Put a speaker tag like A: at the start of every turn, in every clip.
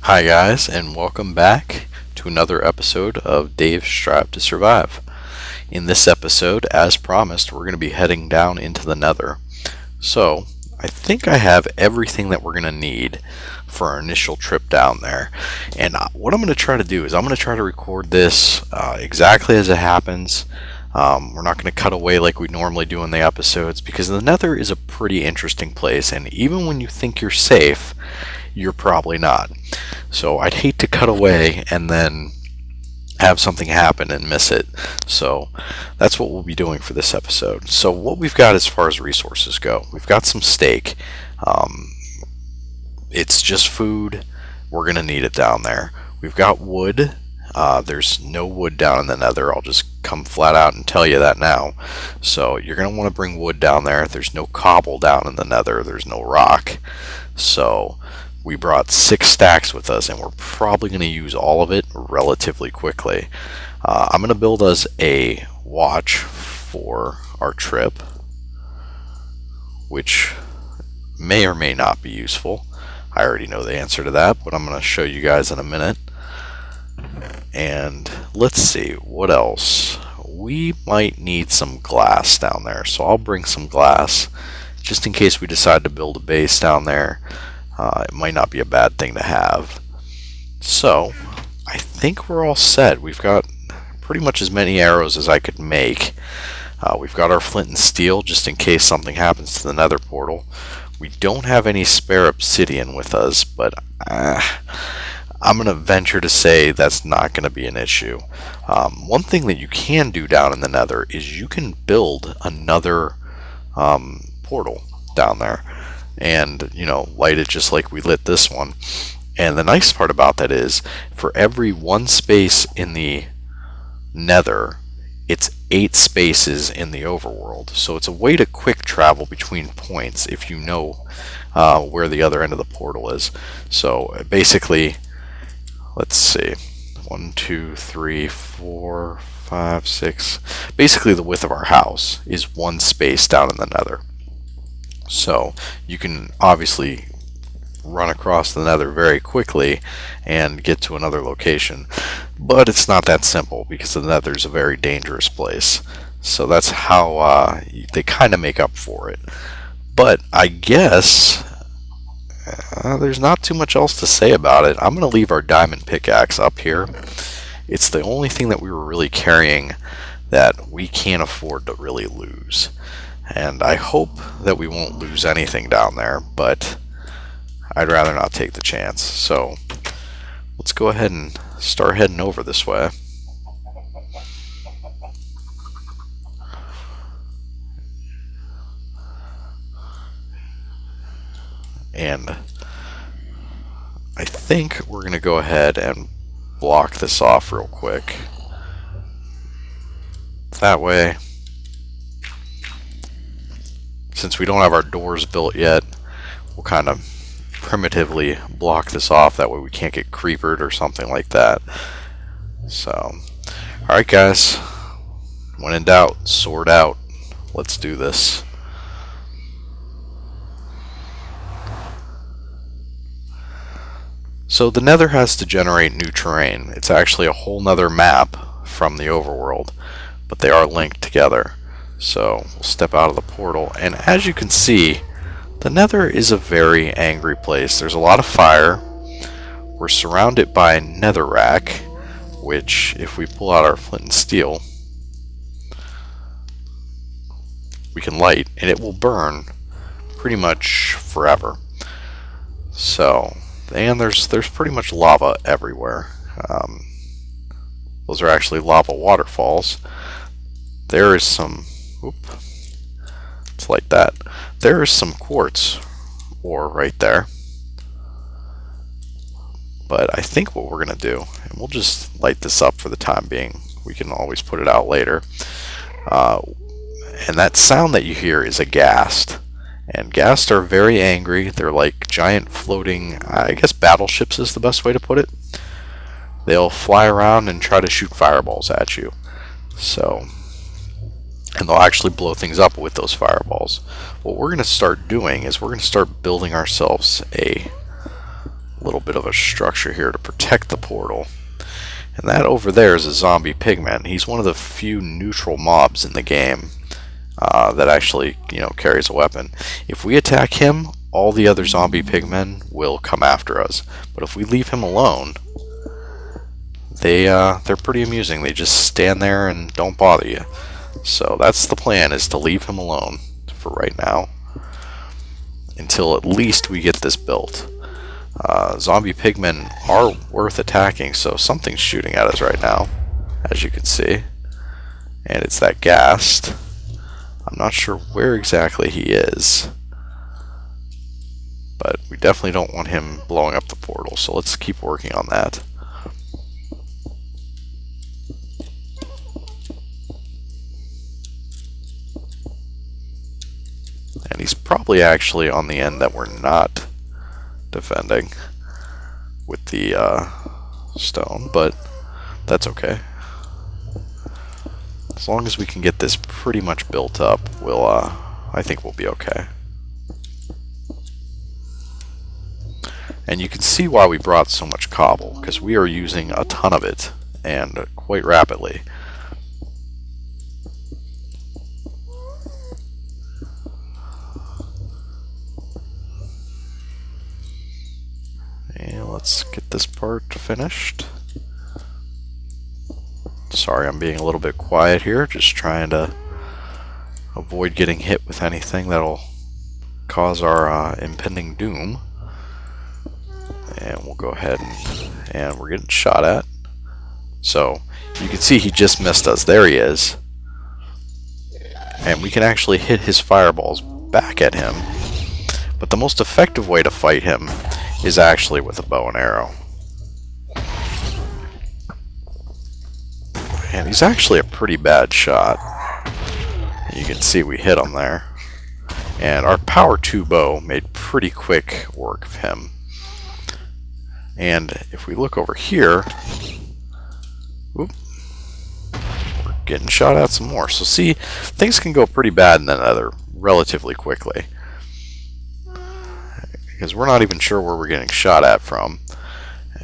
A: Hi guys, and welcome back to another episode of Dave's Strive to Survive. In this episode, as promised, we're going to be heading down into the Nether. So, I think I have everything that we're going to need for our initial trip down there. And what I'm going to try to do is I'm going to try to record this exactly as it happens. We're not going to cut away like we normally do in the episodes because the Nether is a pretty interesting place, and even when you think you're safe, you're probably not. So I'd hate to cut away and then have something happen and miss it. So that's what we'll be doing for this episode. So what we've got as far as resources go, we've got some steak. It's just food. We're going to need it down there. We've got wood. There's no wood down in the Nether. I'll just come flat out and tell you that now. So you're going to want to bring wood down there. There's no cobble down in the Nether. There's no rock. So we brought 6 stacks with us, and we're probably going to use all of it relatively quickly. I'm going to build us a watch for our trip, which may or may not be useful. I already know the answer to that, but I'm going to show you guys in a minute. And let's see, what else? We might need some glass down there, so I'll bring some glass just in case we decide to build a base down there. It might not be a bad thing to have. So, I think we're all set. We've got pretty much as many arrows as I could make. We've got our flint and steel just in case something happens to the Nether portal. We don't have any spare obsidian with us, but I'm going to venture to say that's not going to be an issue. One thing that you can do down in the Nether is you can build another portal down there and, light it just like we lit this one. And the nice part about that is for every one space in the Nether, it's 8 spaces in the overworld. So it's a way to quick travel between points if you know where the other end of the portal is. So basically, let's see, 1, 2, 3, 4, 5, 6. Basically, the width of our house is 1 space down in the Nether. So you can obviously run across the Nether very quickly and get to another location. But it's not that simple because the Nether is a very dangerous place. So that's how they kind of make up for it. But I guess there's not too much else to say about it. I'm going to leave our diamond pickaxe up here. It's the only thing that we were really carrying that we can't afford to really lose. And I hope that we won't lose anything down there, but I'd rather not take the chance. So let's go ahead and start heading over this way. And I think we're going to go ahead and block this off real quick. That way, since we don't have our doors built yet, we'll kind of primitively block this off. That way we can't get creepered or something like that. So, alright guys, when in doubt, sword out. Let's do this. So the Nether has to generate new terrain. It's actually a whole nother map from the overworld, but they are linked together. So we'll step out of the portal, and as you can see, the Nether is a very angry place. There's a lot of fire. We're surrounded by netherrack, which if we pull out our flint and steel, we can light, and it will burn pretty much forever. So, and there's pretty much lava everywhere. Those are actually lava waterfalls. There is some, it's like that. There is some quartz ore right there. But I think what we're going to do, and we'll just light this up for the time being. We can always put it out later. And that sound that you hear is a ghast. And ghasts are very angry. They're like giant floating, I guess battleships is the best way to put it. They'll fly around and try to shoot fireballs at you. So, and they'll actually blow things up with those fireballs. What we're going to start doing is we're going to start building ourselves a little bit of a structure here to protect the portal. And that over there is a zombie pigman. He's one of the few neutral mobs in the game that actually, carries a weapon. If we attack him, all the other zombie pigmen will come after us. But if we leave him alone, they're pretty amusing. They just stand there and don't bother you. So that's the plan, is to leave him alone for right now, until at least we get this built. Zombie pigmen are worth attacking, so something's shooting at us right now, as you can see. And it's that ghast. I'm not sure where exactly he is, but we definitely don't want him blowing up the portal, so let's keep working on that. And he's probably actually on the end that we're not defending with the stone, but that's okay. As long as we can get this pretty much built up, I think we'll be okay. And you can see why we brought so much cobble, because we are using a ton of it, and quite rapidly. And let's get this part finished. Sorry, I'm being a little bit quiet here, just trying to avoid getting hit with anything that'll cause our impending doom. And we'll go ahead and we're getting shot at. So you can see he just missed us. There he is. And we can actually hit his fireballs back at him. But the most effective way to fight him is actually with a bow and arrow. And he's actually a pretty bad shot. You can see we hit him there. And our power 2 bow made pretty quick work of him. And if we look over here, we're getting shot at some more. So see, things can go pretty bad in the Nether relatively quickly, because we're not even sure where we're getting shot at from,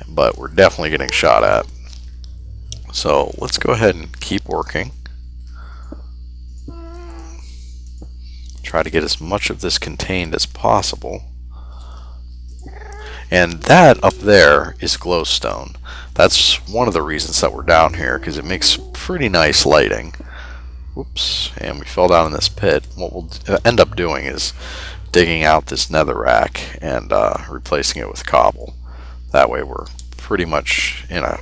A: but we're definitely getting shot at. So let's go ahead and keep working. Try to get as much of this contained as possible. And that up there is glowstone. That's one of the reasons that we're down here, because it makes pretty nice lighting. Whoops, and we fell down in this pit. What we'll end up doing is digging out this netherrack and replacing it with cobble. That way we're pretty much in a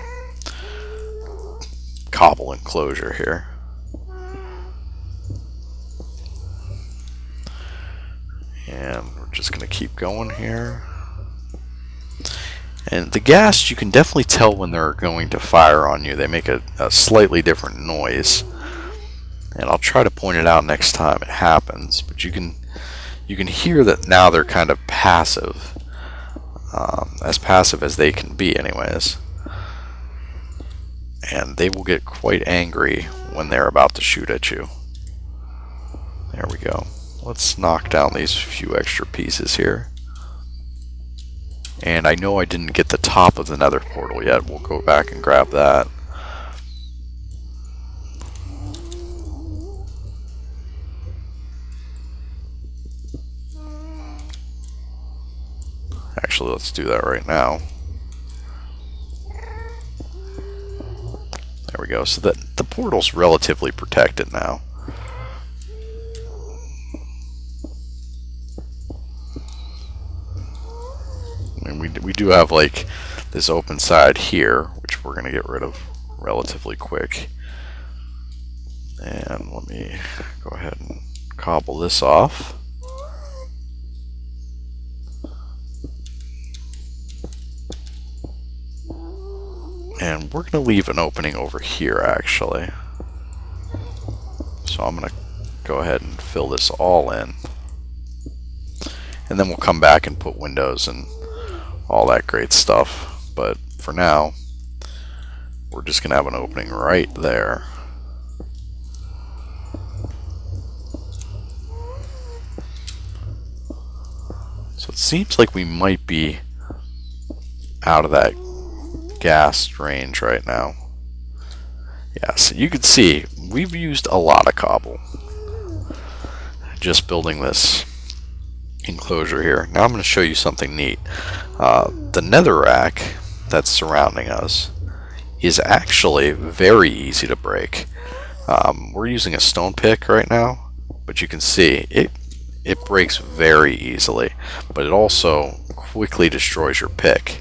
A: cobble enclosure here. And we're just going to keep going here. And the ghast, you can definitely tell when they're going to fire on you. They make a slightly different noise. And I'll try to point it out next time it happens. But you can hear that now they're kind of passive. As passive as they can be anyways. And they will get quite angry when they're about to shoot at you. There we go. Let's knock down these few extra pieces here. And I know I didn't get the top of the nether portal yet. We'll go back and grab that. Actually, let's do that right now. There we go. So that the portal's relatively protected now. And we do have like this open side here, which we're going to get rid of relatively quick. And let me go ahead and cobble this off. And we're going to leave an opening over here actually. So I'm going to go ahead and fill this all in. And then we'll come back and put windows and all that great stuff. But for now, we're just going to have an opening right there. So it seems like we might be out of that gas range right now. Yeah, so you can see we've used a lot of cobble just building this enclosure here. Now I'm going to show you something neat. The netherrack that's surrounding us is actually very easy to break. We're using a stone pick right now, but you can see it breaks very easily, but it also quickly destroys your pick.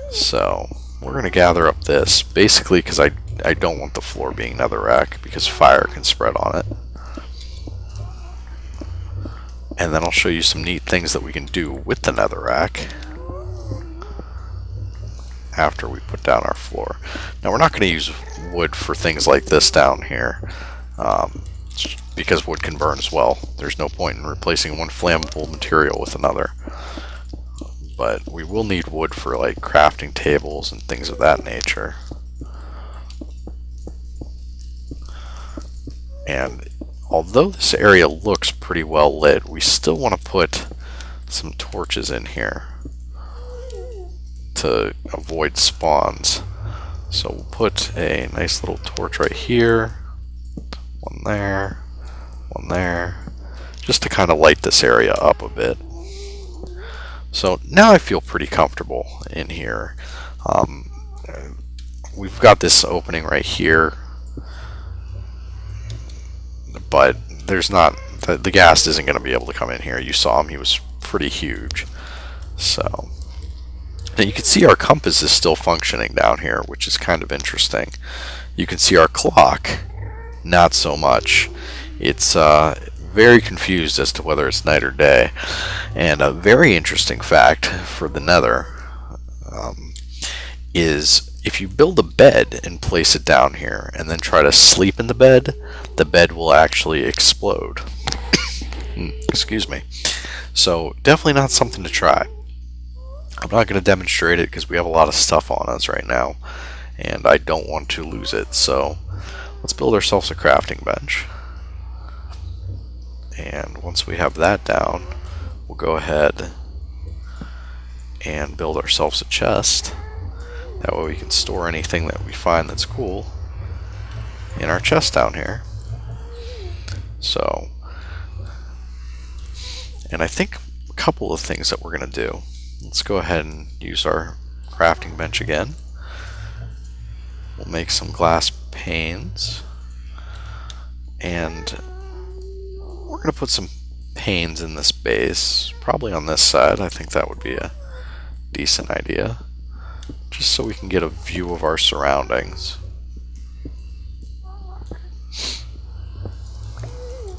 A: So we're going to gather up this, basically because I don't want the floor being netherrack, because fire can spread on it. And then I'll show you some neat things that we can do with the netherrack after we put down our floor. Now we're not going to use wood for things like this down here, because wood can burn as well. There's no point in replacing one flammable material with another. But we will need wood for like crafting tables and things of that nature. And although this area looks pretty well lit, we still want to put some torches in here to avoid spawns. So we'll put a nice little torch right here, one there, just to kind of light this area up a bit. So now I feel pretty comfortable in here. We've got this opening right here, but there's not, the ghast isn't going to be able to come in here. You saw him, he was pretty huge. So now you can see our compass is still functioning down here, which is kind of interesting. You can see our clock, not so much. It's very confused as to whether it's night or day. And a very interesting fact for the Nether is if you build a bed and place it down here and then try to sleep in the bed will actually explode. Excuse me. So definitely not something to try. I'm not going to demonstrate it because we have a lot of stuff on us right now and I don't want to lose it. So let's build ourselves a crafting bench. And once we have that down, we'll go ahead and build ourselves a chest. That way we can store anything that we find that's cool in our chest down here. So, and I think a couple of things that we're going to do. Let's go ahead and use our crafting bench again. We'll make some glass panes. And we're going to put some panes in this base, probably on this side. I think that would be a decent idea, just so we can get a view of our surroundings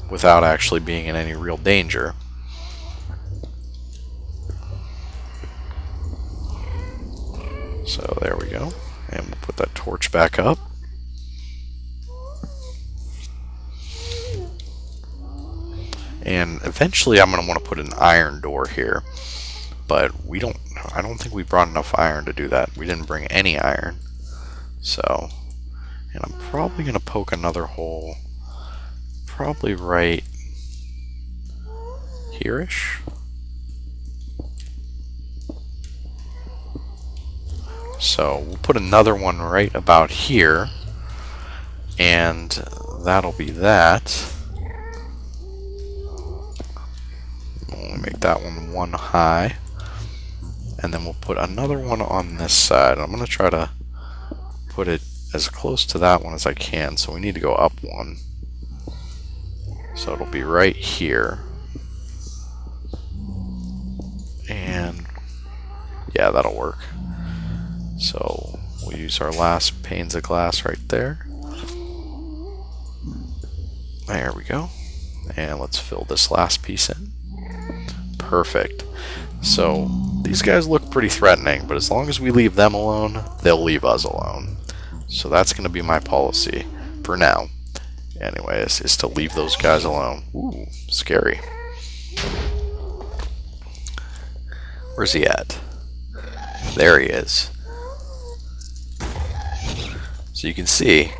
A: without actually being in any real danger. So there we go, and we'll put that torch back up. And eventually I'm going to want to put an iron door here, but I don't think we brought enough iron to do that. We didn't bring any iron. So, and I'm probably going to poke another hole, probably right here-ish. So we'll put another one right about here, and that'll be that. We'll make that one high, and then we'll put another one on this side. I'm going to try to put it as close to that one as I can, so we need to go up one. So it'll be right here. And yeah, that'll work. So we'll use our last panes of glass right there. There we go. And let's fill this last piece in. Perfect. So these guys look pretty threatening, but as long as we leave them alone, they'll leave us alone. So that's going to be my policy for now. Anyways, is to leave those guys alone. Ooh, scary. Where's he at? There he is. So you can see,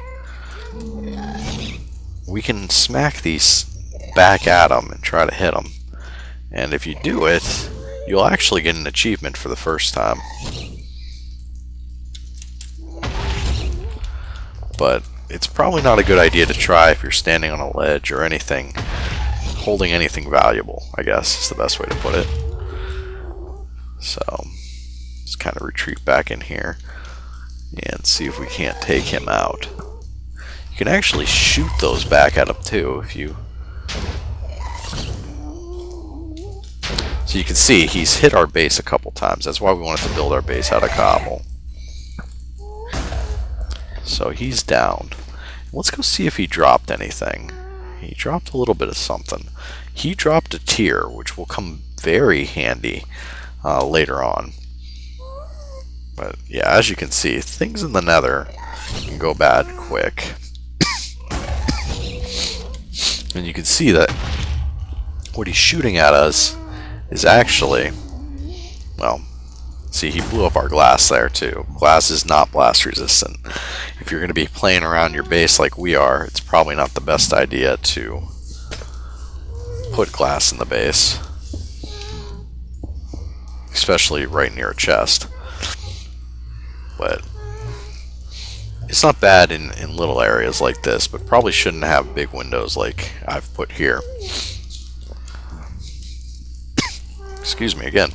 A: we can smack these back at them and try to hit them. And if you do it, you'll actually get an achievement for the first time. but it's probably not a good idea to try if you're standing on a ledge or anything, holding anything valuable, I guess is the best way to put it. So let's kind of retreat back in here and see if we can't take him out. You can actually shoot those back at him too if you... So you can see he's hit our base a couple times. That's why we wanted to build our base out of cobble. So he's down. Let's go see if he dropped anything. He dropped a little bit of something. He dropped a tier, which will come very handy later on. But yeah, as you can see, things in the Nether can go bad quick. And you can see that what he's shooting at us is actually, well, see, he blew up our glass there too. Glass is not blast resistant. If you're going to be playing around your base like we are, it's probably not the best idea to put glass in the base, especially right near a chest. But it's not bad in little areas like this, but probably shouldn't have big windows like I've put here. Excuse me again.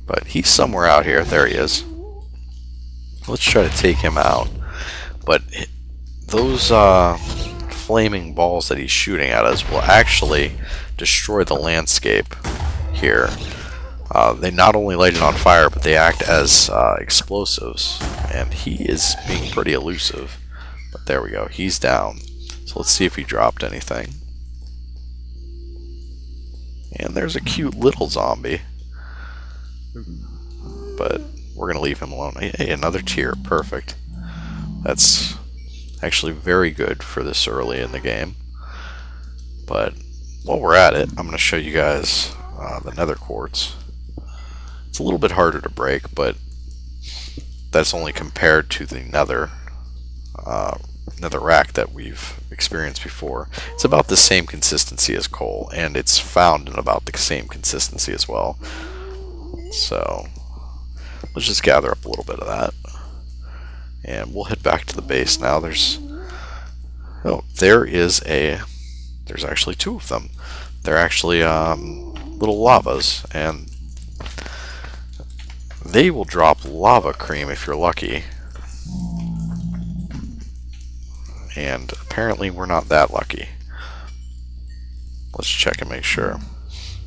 A: But he's somewhere out here. There he is. Let's try to take him out. But those flaming balls that he's shooting at us will actually destroy the landscape here. They not only light it on fire, but they act as explosives. And he is being pretty elusive. But there we go. He's down. So let's see if he dropped anything. And there's a cute little zombie. But we're going to leave him alone. Hey, another tier. Perfect. That's actually very good for this early in the game. But while we're at it, I'm going to show you guys the nether quartz. It's a little bit harder to break, but that's only compared to the nether rack that we've experienced before. It's about the same consistency as coal, and it's found in about the same consistency as well. So let's just gather up a little bit of that, and we'll head back to the base now. There's actually two of them. They're actually little lavas, and they will drop lava cream if you're lucky. And apparently we're not that lucky. Let's check and make sure.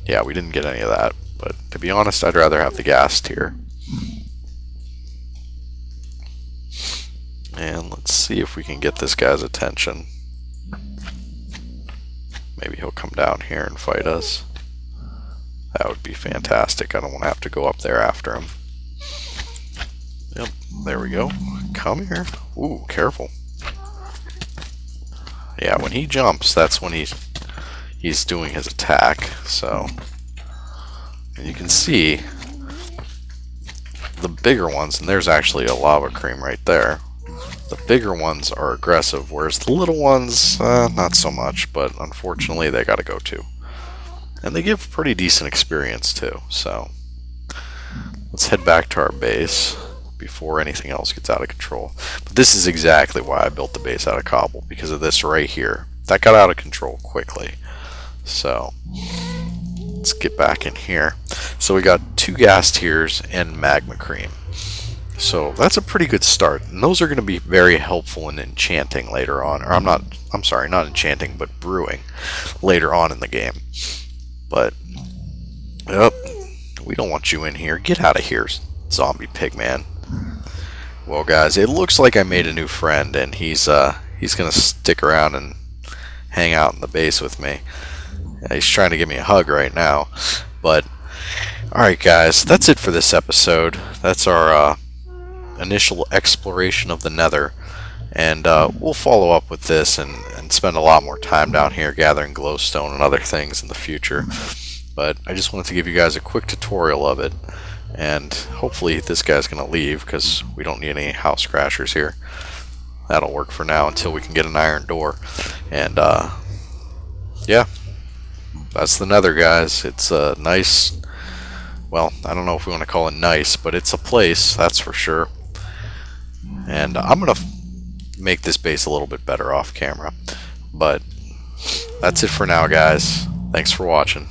A: Yeah, we didn't get any of that. But to be honest, I'd rather have the gas tier. And let's see if we can get this guy's attention. Maybe he'll come down here and fight us. That would be fantastic. I don't want to have to go up there after him. Yep, there we go. Come here. Ooh, careful. Yeah, when he jumps, that's when he's doing his attack. So, and you can see the bigger ones, and there's actually a lava cream right there. The bigger ones are aggressive, whereas the little ones, not so much, but unfortunately they gotta go too. And they give pretty decent experience too, so let's head back to our base before anything else gets out of control. But this is exactly why I built the base out of cobble, because of this right here. That got out of control quickly. So let's get back in here. So we got 2 gas tiers and magma cream. So that's a pretty good start. And those are going to be very helpful in enchanting later on. Or I'm sorry, not enchanting, but brewing later on in the game. But yep, we don't want you in here. Get out of here, zombie pigman. Well, guys, it looks like I made a new friend, and he's gonna stick around and hang out in the base with me. He's trying to give me a hug right now. But alright, guys, that's it for this episode. That's our initial exploration of the Nether, and we'll follow up with this and spend a lot more time down here gathering glowstone and other things in the future. But I just wanted to give you guys a quick tutorial of it. And hopefully this guy's going to leave, because we don't need any house crashers here. That'll work for now until we can get an iron door. And yeah, that's the Nether, guys. It's a nice, well, I don't know if we want to call it nice, but it's a place, that's for sure. And I'm going to make this base a little bit better off camera. But that's it for now, guys. Thanks for watching.